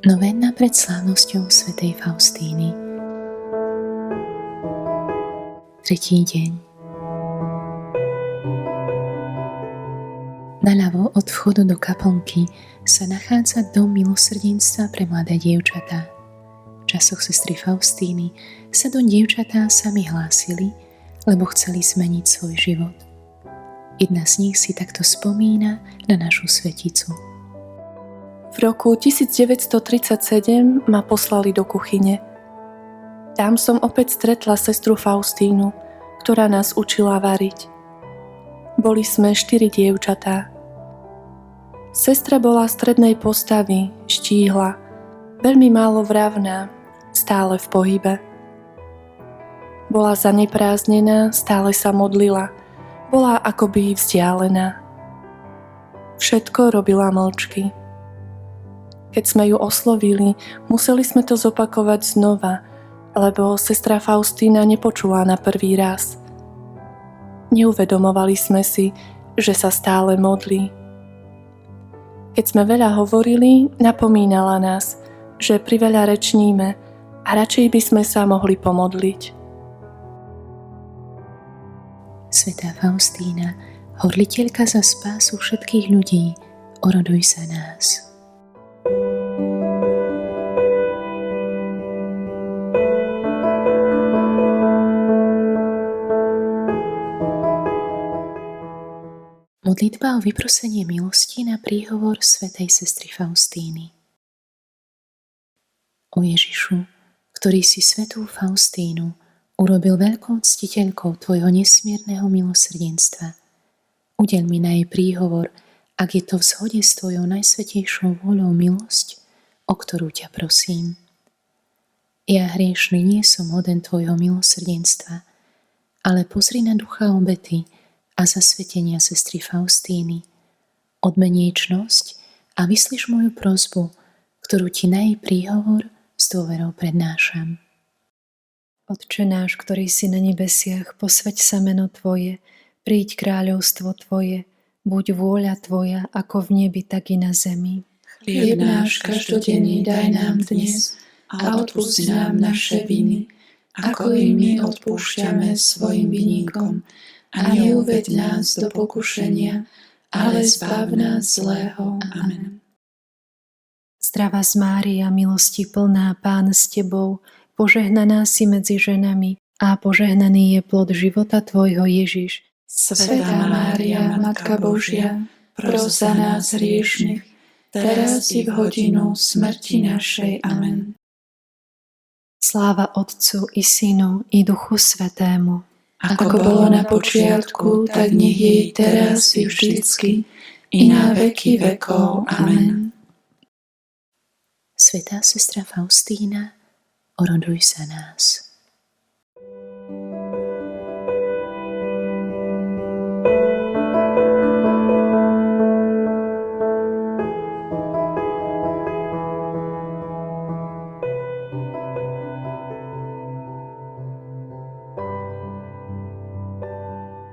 Novénna pred slávnosťou svätej Faustíny. 3. deň. Naľavo od vchodu do kaplnky sa nachádza dom milosrdenstva pre mladé dievčatá. V časoch sestry Faustíny sa do dievčatá sami hlásili, lebo chceli zmeniť svoj život. Jedna z nich si takto spomína na našu sveticu. V roku 1937 ma poslali do kuchyne. Tam som opäť stretla sestru Faustínu, ktorá nás učila variť. Boli sme 4 dievčatá. Sestra bola strednej postavy, štíhla, veľmi málo vravná, stále v pohybe. Bola zanepráznená, stále sa modlila, bola akoby vzdialená. Všetko robila mlčky. Keď sme ju oslovili, museli sme to zopakovať znova, lebo sestra Faustína nepočula na prvý raz. Neuvedomovali sme si, že sa stále modlí. Keď sme veľa hovorili, napomínala nás, že priveľa rečníme a radšej by sme sa mohli pomodliť. Svätá Faustína, horliteľka za spásu všetkých ľudí, oroduj za nás. Modlitba o vyprosenie milosti na príhovor svätej sestry Faustíny. O Ježišu, ktorý si svätú Faustínu urobil veľkou ctiteľkou tvojho nesmierneho milosrdenstva, udeľ mi na jej príhovor, ak je to v zhode s tvojou najsvätejšou vôľou milosť, o ktorú ťa prosím. Ja hriešny nie som hoden tvojho milosrdenstva, ale pozri na ducha obety a zasvetenia sestry Faustíny, odmeni jej čnosť a vyslíš moju prosbu, ktorú ti na jej príhovor s dôverou prednášam. Otče náš, ktorý si na nebesiach, posväť sa meno Tvoje, príď kráľovstvo Tvoje, buď vôľa Tvoja, ako v nebi, tak i na zemi. Chlieb náš každodenný daj nám dnes a odpusť nám naše viny, ako i my odpúšťame svojim vinníkom. A neuveď nás do pokušenia, ale zbav nás zlého. Amen. Zdravá Mária, milosti plná, Pán s Tebou, požehnaná si medzi ženami a požehnaný je plod života Tvojho Ježiš. Svätá Mária, Matka Božia, pros za nás hriešnych, teraz i v hodinu smrti našej. Amen. Sláva Otcu i Synu i Duchu Svätému, ako bolo na počiatku, tak nech je i teraz i vždycky, i na veky vekov. Amen. Svätá sestra Faustína, oroduj za nás.